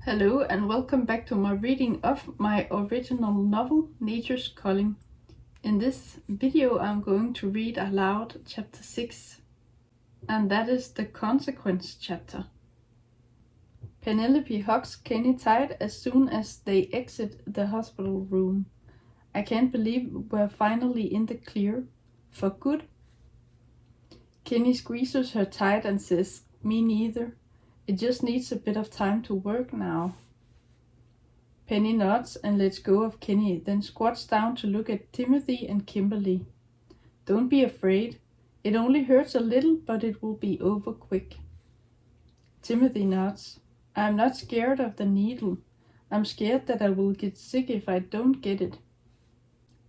Hello and welcome back to my reading of my original novel, Nature's Culling. In this video I'm going to read aloud chapter 6, and that is the consequence chapter. Penelope hugs Kenny tight as soon as they exit the hospital room. I can't believe we're finally in the clear. For good. Kenny squeezes her tight and says, "Me neither. It just needs a bit of time to work now." Penny nods and lets go of Kenny, then squats down to look at Timothy and Kimberly. "Don't be afraid. It only hurts a little, but it will be over quick." Timothy nods. "I'm not scared of the needle. I'm scared that I will get sick if I don't get it."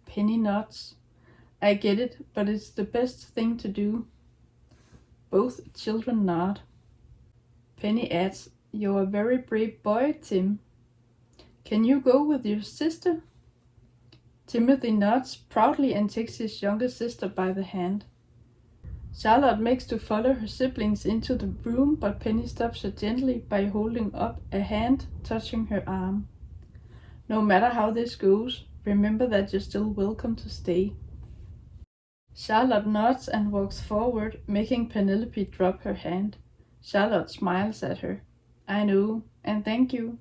Penny nods. "I get it, but it's the best thing to do." Both children nod. Penny adds, "You're a very brave boy, Tim. Can you go with your sister?" Timothy nods proudly and takes his younger sister by the hand. Charlotte makes to follow her siblings into the room, but Penny stops her gently by holding up a hand touching her arm. "No matter how this goes, remember that you're still welcome to stay." Charlotte nods and walks forward, making Penelope drop her hand. Charlotte smiles at her. "I know, and thank you.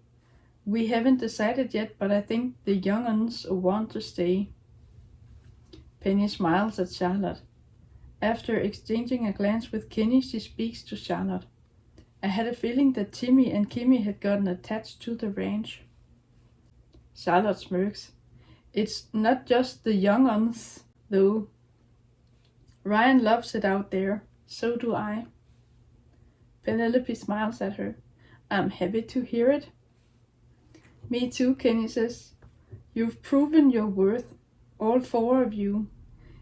We haven't decided yet, but I think the young uns want to stay." Penny smiles at Charlotte. After exchanging a glance with Kenny, she speaks to Charlotte. "I had a feeling that Timmy and Kimmy had gotten attached to the ranch." Charlotte smirks. "It's not just the young uns, though. Ryan loves it out there. So do I." Penelope smiles at her. "I'm happy to hear it." "Me too," Kenny says. "You've proven your worth, all four of you.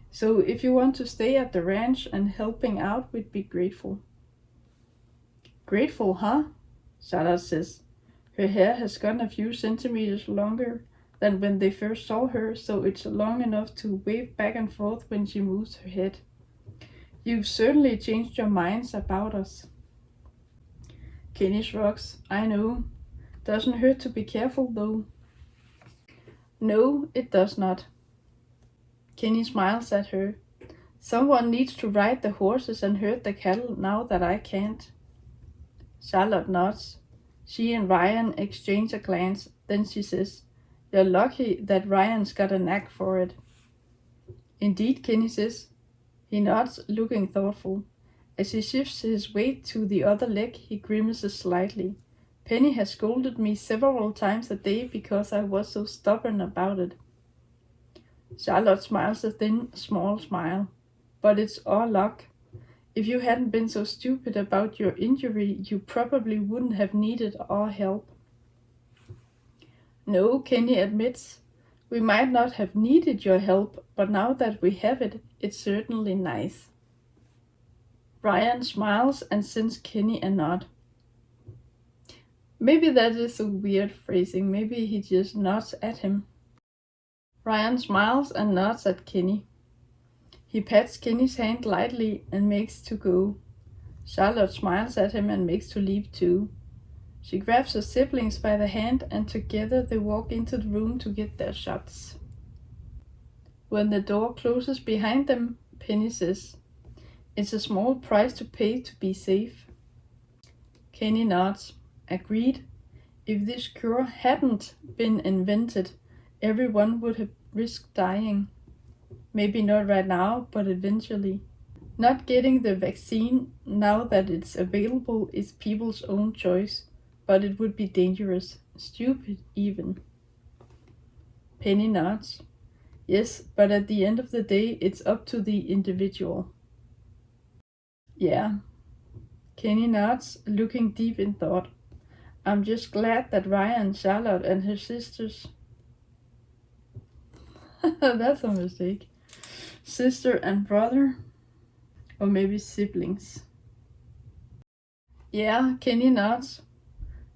So if you want to stay at the ranch and helping out, we'd be grateful." "Grateful, huh?" Charlotte says. Her hair has gotten a few centimeters longer than when they first saw her, so it's long enough to wave back and forth when she moves her head. "You've certainly changed your minds about us." Kenny shrugs. "I know. Doesn't hurt to be careful, though." "No, it does not." Kenny smiles at her. "Someone needs to ride the horses and herd the cattle now that I can't." Charlotte nods. She and Ryan exchange a glance. Then she says, "You're lucky that Ryan's got a knack for it." "Indeed," Kenny says. He nods, looking thoughtful. As he shifts his weight to the other leg, he grimaces slightly. "Penny has scolded me several times a day because I was so stubborn about it." Charlotte smiles a thin, small smile. "But it's all luck. If you hadn't been so stupid about your injury, you probably wouldn't have needed our help." "No," Kenny admits. "We might not have needed your help, but now that we have it, it's certainly nice." Ryan smiles and sends Kenny a nod. Maybe that is a weird phrasing. Maybe he just nods at him. Ryan smiles and nods at Kenny. He pats Kenny's hand lightly and makes to go. Charlotte smiles at him and makes to leave too. She grabs her siblings by the hand and together they walk into the room to get their shots. When the door closes behind them, Penny says, "It's a small price to pay to be safe." Kenny nods. Agreed. If this cure hadn't been invented, everyone would have risked dying. Maybe not right now, but eventually. Not getting the vaccine now that it's available is people's own choice, but it would be dangerous, stupid even. Penny nods. Yes, but at the end of the day, it's up to the individual. Yeah. Kenny nods, looking deep in thought. "I'm just glad that Ryan, Charlotte, and her sisters..." That's a mistake. Sister and brother? Or maybe siblings. Yeah, Kenny nods,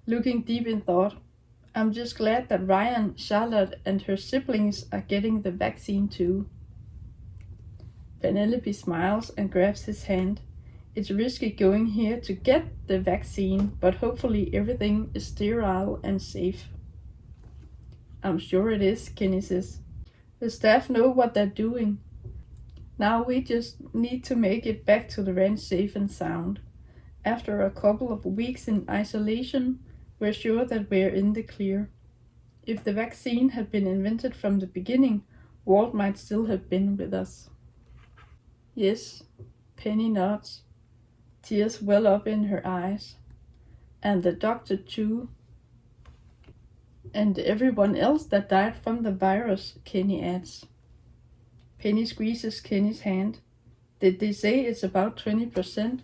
looking deep in thought. "I'm just glad that Ryan, Charlotte, and her siblings are getting the vaccine too." Penelope smiles and grabs his hand. It's risky going here to get the vaccine, but hopefully everything is sterile and safe. I'm sure it is, Kenny says. The staff know what they're doing. Now we just need to make it back to the ranch safe and sound. After a couple of weeks in isolation, we're sure that we're in the clear. If the vaccine had been invented from the beginning, Walt might still have been with us. Yes, Penny nods. Tears well up in her eyes. And the doctor too. And everyone else that died from the virus, Kenny adds. Penny squeezes Kenny's hand. Did they say it's about 20%?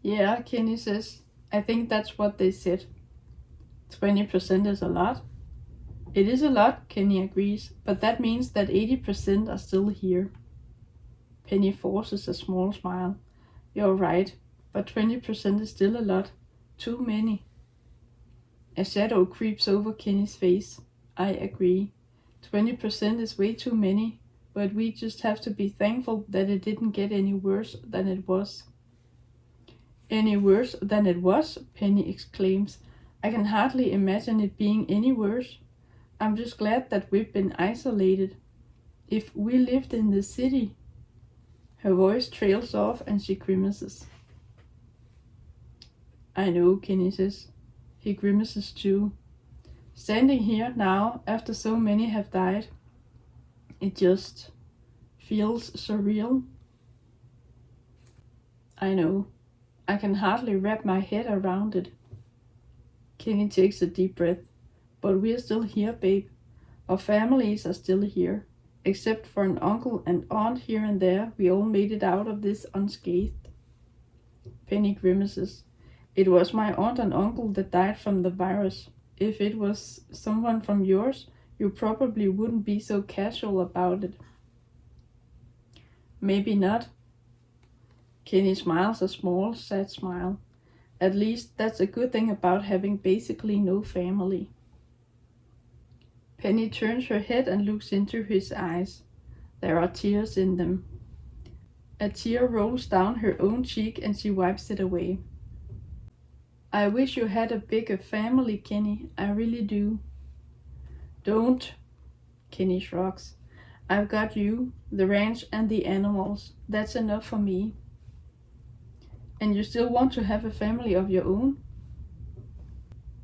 Yeah, Kenny says. I think that's what they said. 20% is a lot. It is a lot, Kenny agrees, but that means that 80% are still here. Penny forces a small smile. You're right, but 20% is still a lot. Too many. A shadow creeps over Kenny's face. I agree. 20% is way too many, but we just have to be thankful that it didn't get any worse than it was. Any worse than it was? Penny exclaims. I can hardly imagine it being any worse. I'm just glad that we've been isolated. If we lived in the city... Her voice trails off and she grimaces. I know, Kenny says. He grimaces too. Standing here now, after so many have died, it just feels surreal. I know. I can hardly wrap my head around it. Kenny takes a deep breath. But we're still here, babe. Our families are still here. Except for an uncle and aunt here and there, we all made it out of this unscathed. Penny grimaces. It was my aunt and uncle that died from the virus. If it was someone from yours, you probably wouldn't be so casual about it. Maybe not. Kenny smiles a small, sad smile. At least that's a good thing about having basically no family. Penny turns her head and looks into his eyes. There are tears in them. A tear rolls down her own cheek and she wipes it away. I wish you had a bigger family, Kenny. I really do. Don't. Kenny shrugs. I've got you, the ranch, and the animals. That's enough for me. And you still want to have a family of your own?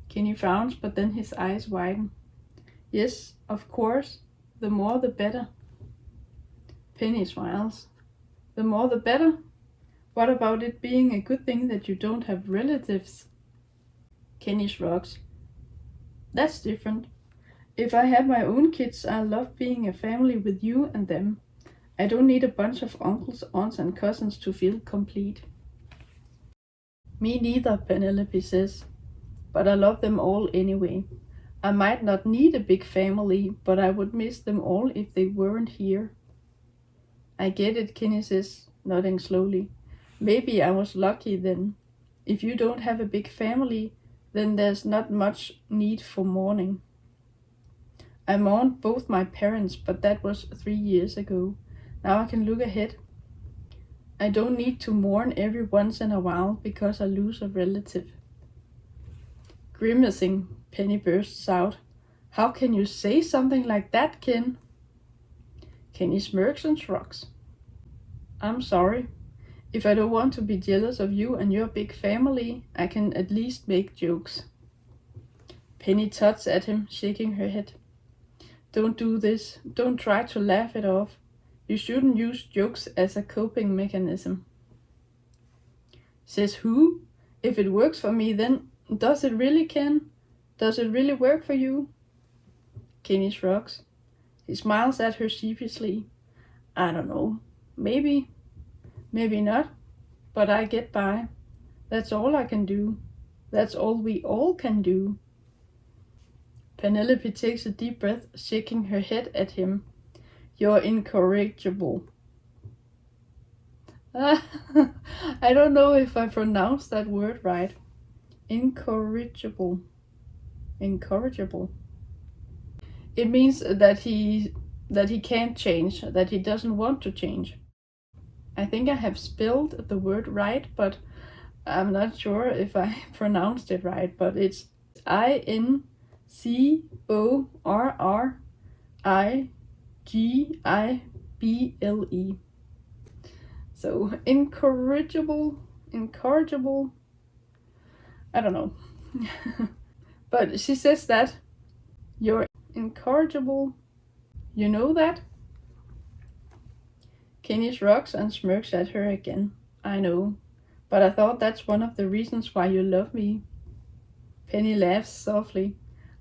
Kenny frowns, but then his eyes widen. Yes, of course. The more the better. Penny smiles. The more the better? What about it being a good thing that you don't have relatives? Kenny shrugs. That's different. If I had my own kids, I love being a family with you and them. I don't need a bunch of uncles, aunts, and cousins to feel complete. Me neither, Penelope says. But I love them all anyway. I might not need a big family, but I would miss them all if they weren't here. I get it, Kenny says, nodding slowly. Maybe I was lucky then. If you don't have a big family, then there's not much need for mourning. I mourned both my parents, but that was 3 years ago. Now I can look ahead. I don't need to mourn every once in a while because I lose a relative. Grimacing, Penny bursts out. How can you say something like that, Ken? Kenny smirks and shrugs. I'm sorry. If I don't want to be jealous of you and your big family, I can at least make jokes. Penny tugs at him, shaking her head. Don't do this. Don't try to laugh it off. You shouldn't use jokes as a coping mechanism. Says who? If it works for me, then does it really, Ken? Does it really work for you? Kenny shrugs. He smiles at her sheepishly. I don't know. Maybe. Maybe not. But I get by. That's all I can do. That's all we all can do. Penelope takes a deep breath, shaking her head at him. You're incorrigible. I don't know if I pronounced that word right. Incorrigible. Incorrigible. It means that he can't change, that he doesn't want to change. I think I have spelled the word right, but I'm not sure if I pronounced it right, but it's incorrigible. So incorrigible, I don't know. But she says that you're incorrigible. You know that? Kenny shrugs and smirks at her again. I know, but I thought that's one of the reasons why you love me. Penny laughs softly.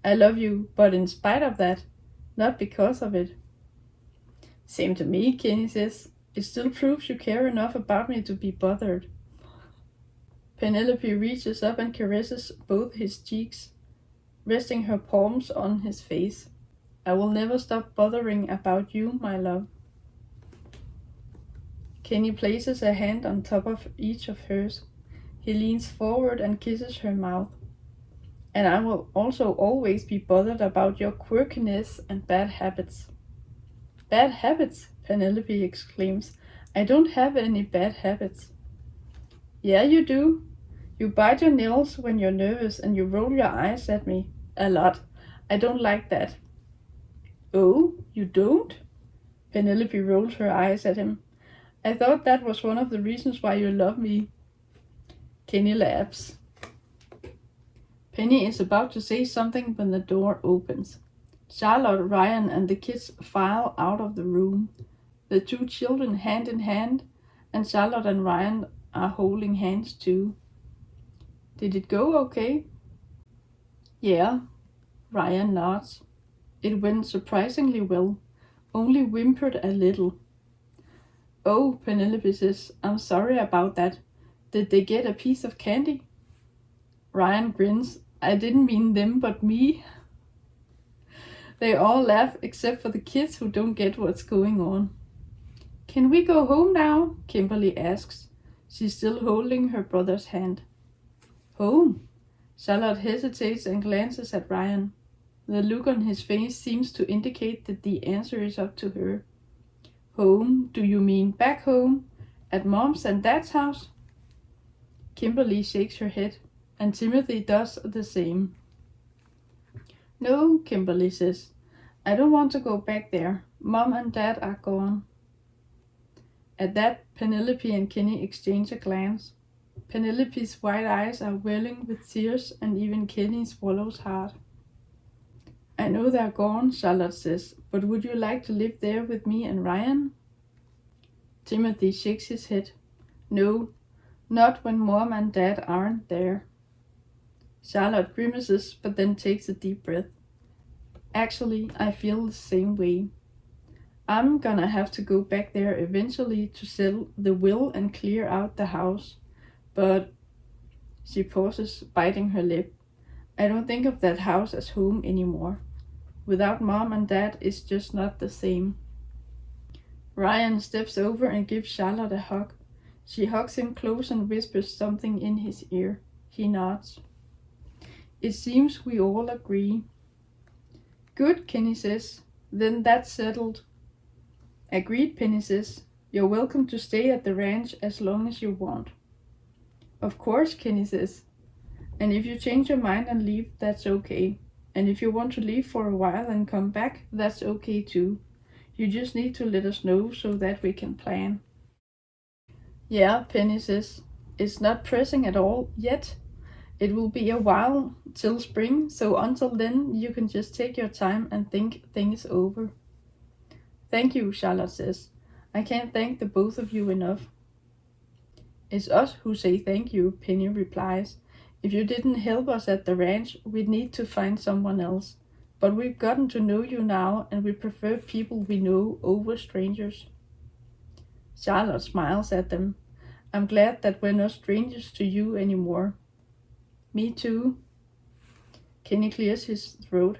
I love you, but in spite of that, not because of it. Same to me, Kenny says. It still proves you care enough about me to be bothered. Penelope reaches up and caresses both his cheeks, resting her palms on his face. I will never stop bothering about you, my love. Kenny places a hand on top of each of hers. He leans forward and kisses her mouth. And I will also always be bothered about your quirkiness and bad habits. Bad habits? Penelope exclaims. I don't have any bad habits. Yeah, you do. You bite your nails when you're nervous and you roll your eyes at me. A lot. I don't like that. Oh, you don't? Penelope rolls her eyes at him. I thought that was one of the reasons why you love me. Kenny laughs. Penny is about to say something when the door opens. Charlotte, Ryan, and the kids file out of the room, the two children hand in hand, and Charlotte and Ryan are holding hands too. Did it go okay? Yeah, Ryan nods. It went surprisingly well, only whimpered a little. Oh, Penelope says, I'm sorry about that. Did they get a piece of candy? Ryan grins. I didn't mean them, but me. They all laugh except for the kids who don't get what's going on. Can we go home now? Kimberly asks. She's still holding her brother's hand. Home? Charlotte hesitates and glances at Ryan. The look on his face seems to indicate that the answer is up to her. Home? Do you mean back home? At Mom's and Dad's house? Kimberly shakes her head, and Timothy does the same. No, Kimberly says. I don't want to go back there. Mom and Dad are gone. At that, Penelope and Kenny exchange a glance. Penelope's wide eyes are welling with tears, and even Kenny swallows hard. I know they're gone, Charlotte says, but would you like to live there with me and Ryan? Timothy shakes his head. No, not when Mom and Dad aren't there. Charlotte grimaces, but then takes a deep breath. Actually, I feel the same way. I'm gonna have to go back there eventually to sell the will and clear out the house. But, she pauses, biting her lip. I don't think of that house as home anymore. Without Mom and Dad, it's just not the same. Ryan steps over and gives Charlotte a hug. She hugs him close and whispers something in his ear. He nods. It seems we all agree. Good, Kenny says. Then that's settled. Agreed, Penny says. You're welcome to stay at the ranch as long as you want. Of course, Kenny says. And if you change your mind and leave, that's okay. And if you want to leave for a while and come back, that's okay too. You just need to let us know so that we can plan. Yeah, Penny says. It's not pressing at all yet. It will be a while till spring, so until then you can just take your time and think things over. Thank you, Charlotte says. I can't thank the both of you enough. It's us who say thank you, Penny replies. If you didn't help us at the ranch, we'd need to find someone else. But we've gotten to know you now, and we prefer people we know over strangers. Charlotte smiles at them. I'm glad that we're not strangers to you anymore. Me too. Kenny clears his throat.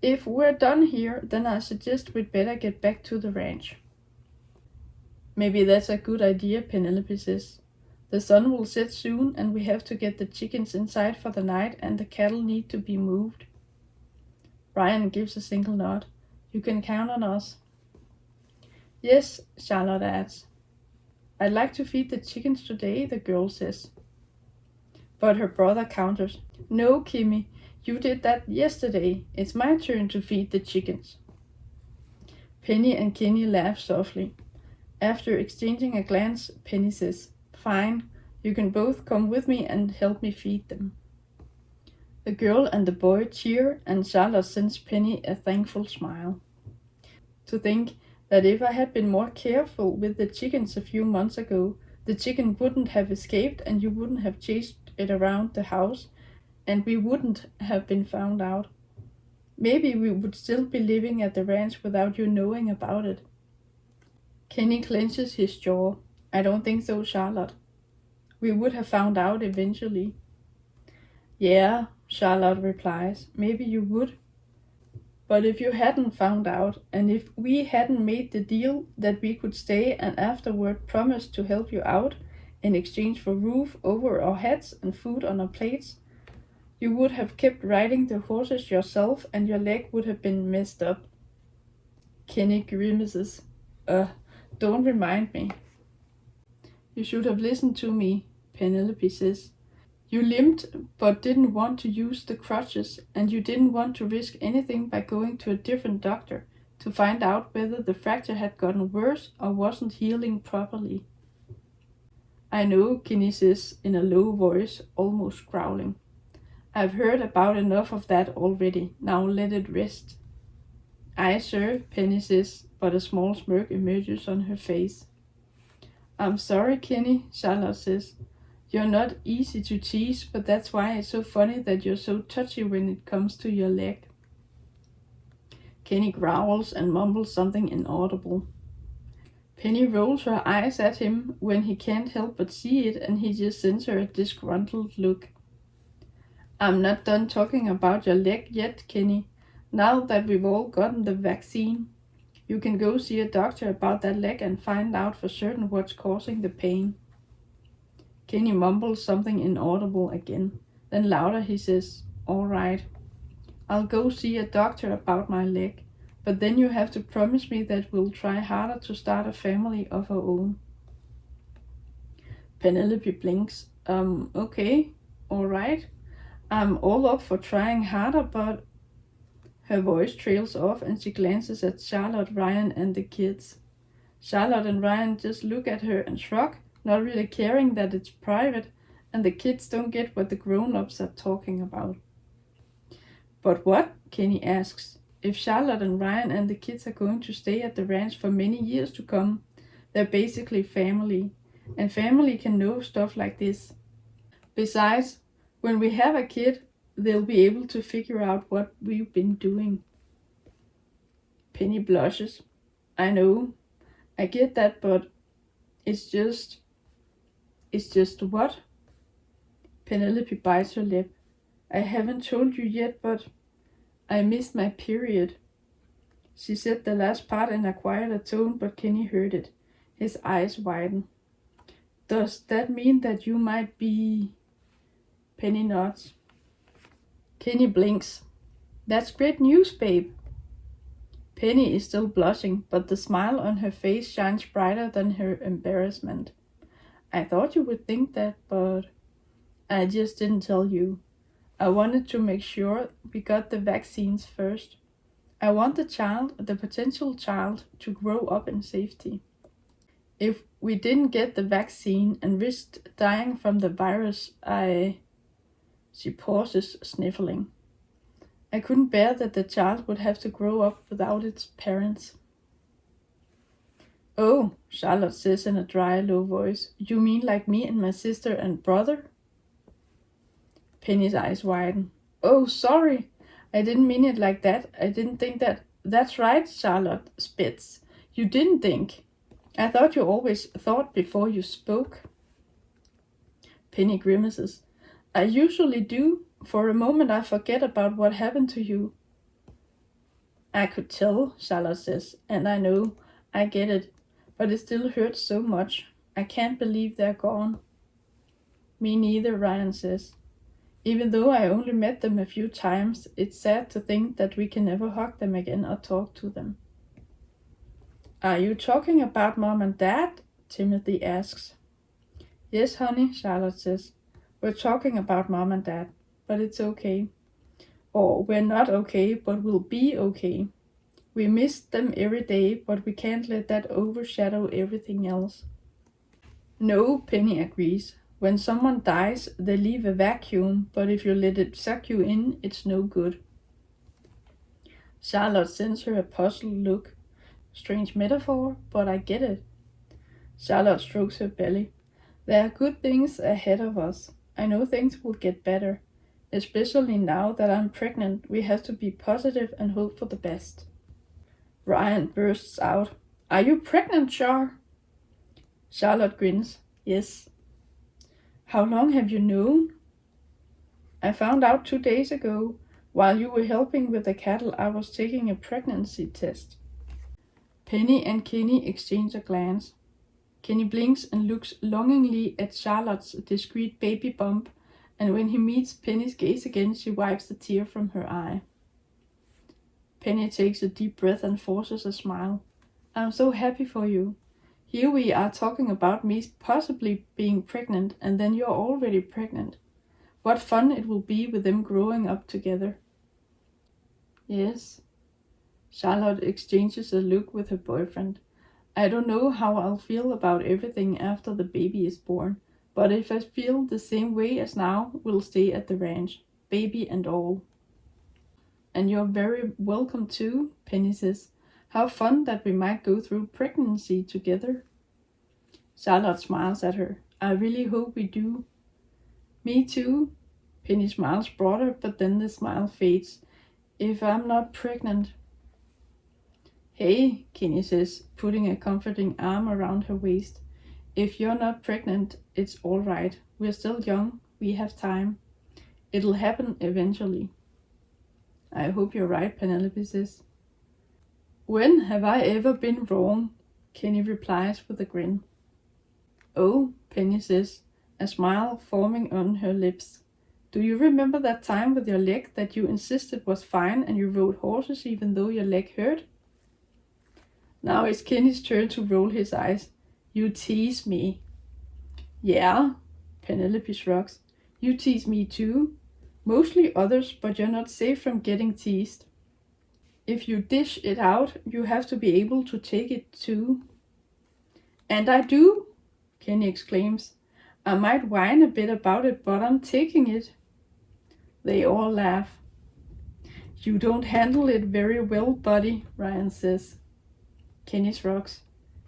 If we're done here, then I suggest we'd better get back to the ranch. Maybe that's a good idea, Penelope says. The sun will set soon, and we have to get the chickens inside for the night, and the cattle need to be moved. Ryan gives a single nod. You can count on us. Yes, Charlotte adds. I'd like to feed the chickens today, the girl says. But her brother counters, No, Kimmy, you did that yesterday. It's my turn to feed the chickens. Penny and Kenny laugh softly. After exchanging a glance, Penny says, Fine, you can both come with me and help me feed them. The girl and the boy cheer, and Charlotte sends Penny a thankful smile. To think that if I had been more careful with the chickens a few months ago, the chicken wouldn't have escaped and you wouldn't have chased it around the house, and we wouldn't have been found out. Maybe we would still be living at the ranch without you knowing about it. Kenny clenches his jaw. I don't think so, Charlotte. We would have found out eventually. Yeah, Charlotte replies, maybe you would. But if you hadn't found out, and if we hadn't made the deal that we could stay and afterward promised to help you out in exchange for roof over our heads and food on our plates, you would have kept riding the horses yourself and your leg would have been messed up. Kenny grimaces. Don't remind me. You should have listened to me, Penelope says. You limped but didn't want to use the crutches, and you didn't want to risk anything by going to a different doctor to find out whether the fracture had gotten worse or wasn't healing properly. I know, Kenny says in a low voice, almost growling. I've heard about enough of that already. Now let it rest. Aye, sir, Penny says, but a small smirk emerges on her face. I'm sorry, Kenny, Charlotte says. You're not easy to tease, but that's why it's so funny that you're so touchy when it comes to your leg. Kenny growls and mumbles something inaudible. Penny rolls her eyes at him when he can't help but see it, and he just sends her a disgruntled look. I'm not done talking about your leg yet, Kenny. Now that we've all gotten the vaccine, you can go see a doctor about that leg and find out for certain what's causing the pain. Kenny mumbles something inaudible again. Then louder he says, All right, I'll go see a doctor about my leg, but then you have to promise me that we'll try harder to start a family of our own. Penelope blinks. Okay, all right. I'm all up for trying harder, but... Her voice trails off and she glances at Charlotte, Ryan, and the kids. Charlotte and Ryan just look at her and shrug, not really caring that it's private, and the kids don't get what the grown-ups are talking about. But what? Kenny asks. If Charlotte and Ryan and the kids are going to stay at the ranch for many years to come, they're basically family, and family can know stuff like this. Besides, when we have a kid, they'll be able to figure out what we've been doing. Penny blushes. I know, I get that, but it's just what? Penelope bites her lip. I haven't told you yet, but I missed my period. She said the last part in a quieter tone, but Kenny heard it. His eyes widen. Does that mean that you might be... Penny nods. Kenny blinks. That's great news, babe. Penny is still blushing, but the smile on her face shines brighter than her embarrassment. I thought you would think that, but I just didn't tell you. I wanted to make sure we got the vaccines first. I want the potential child, to grow up in safety. If we didn't get the vaccine and risked dying from the virus, She pauses, sniffling. I couldn't bear that the child would have to grow up without its parents. Oh, Charlotte says in a dry, low voice. You mean like me and my sister and brother? Penny's eyes widen. Oh, sorry. I didn't mean it like that. I didn't think that. That's right, Charlotte spits. You didn't think. I thought you always thought before you spoke. Penny grimaces. I usually do. For a moment I forget about what happened to you. I could tell, Charlotte says, and I know, I get it, but it still hurts so much. I can't believe they're gone. Me neither, Ryan says. Even though I only met them a few times, it's sad to think that we can never hug them again or talk to them. Are you talking about Mom and Dad? Timothy asks. Yes, honey, Charlotte says. We're talking about Mom and Dad, but it's okay. Or we're not okay, but we'll be okay. We miss them every day, but we can't let that overshadow everything else. No, Penny agrees. When someone dies, they leave a vacuum, but if you let it suck you in, it's no good. Charlotte sends her a puzzled look. Strange metaphor, but I get it. Charlotte strokes her belly. There are good things ahead of us. I know things will get better. Especially now that I'm pregnant, we have to be positive and hope for the best. Ryan bursts out. Are you pregnant, Char? Charlotte grins. Yes. How long have you known? I found out 2 days ago. While you were helping with the cattle, I was taking a pregnancy test. Penny and Kenny exchange a glance. Kenny blinks and looks longingly at Charlotte's discreet baby bump, and when he meets Penny's gaze again, she wipes a tear from her eye. Penny takes a deep breath and forces a smile. I'm so happy for you. Here we are talking about me possibly being pregnant, and then you're already pregnant. What fun it will be with them growing up together. Yes. Charlotte exchanges a look with her boyfriend. I don't know how I'll feel about everything after the baby is born, but if I feel the same way as now, we'll stay at the ranch, baby and all. And you're very welcome too, Penny says. How fun that we might go through pregnancy together. Charlotte smiles at her. I really hope we do. Me too. Penny smiles broader, but then the smile fades. If I'm not pregnant. Hey, Kenny says, putting a comforting arm around her waist. If you're not pregnant, it's all right. We're still young. We have time. It'll happen eventually. I hope you're right, Penelope says. When have I ever been wrong? Kenny replies with a grin. Oh, Penny says, a smile forming on her lips. Do you remember that time with your leg that you insisted was fine and you rode horses even though your leg hurt? Now it's Kenny's turn to roll his eyes. You tease me. Yeah, Penelope shrugs. You tease me too. Mostly others, but you're not safe from getting teased. If you dish it out, you have to be able to take it too. And I do, Kenny exclaims. I might whine a bit about it, but I'm taking it. They all laugh. You don't handle it very well, buddy, Ryan says. Kenny shrugs.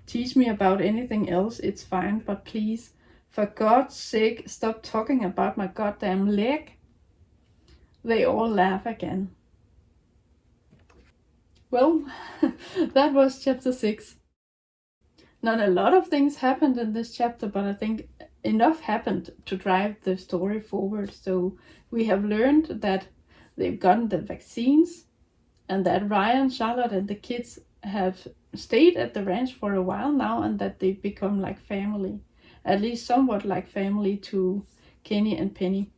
Tease me about anything else, it's fine, but please, for God's sake, stop talking about my goddamn leg. They all laugh again. Well, that was chapter 6. Not a lot of things happened in this chapter, but I think enough happened to drive the story forward. So we have learned that they've gotten the vaccines and that Ryan, Charlotte and the kids have stayed at the ranch for a while now and that they've become like family, at least somewhat like family to Kenny and Penny.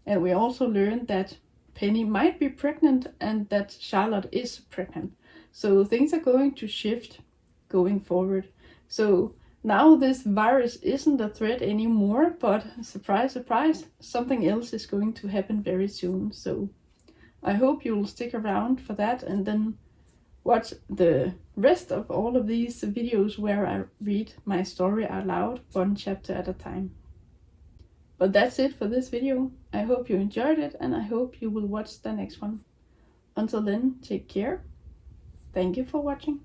And we also learned that Penny might be pregnant and that Charlotte is pregnant. So things are going to shift going forward. So now this virus isn't a threat anymore, but surprise, surprise, something else is going to happen very soon. So I hope you'll stick around for that and then watch the rest of all of these videos where I read my story out loud, one chapter at a time. But that's it for this video. I hope you enjoyed it and I hope you will watch the next one. Until then, take care. Thank you for watching.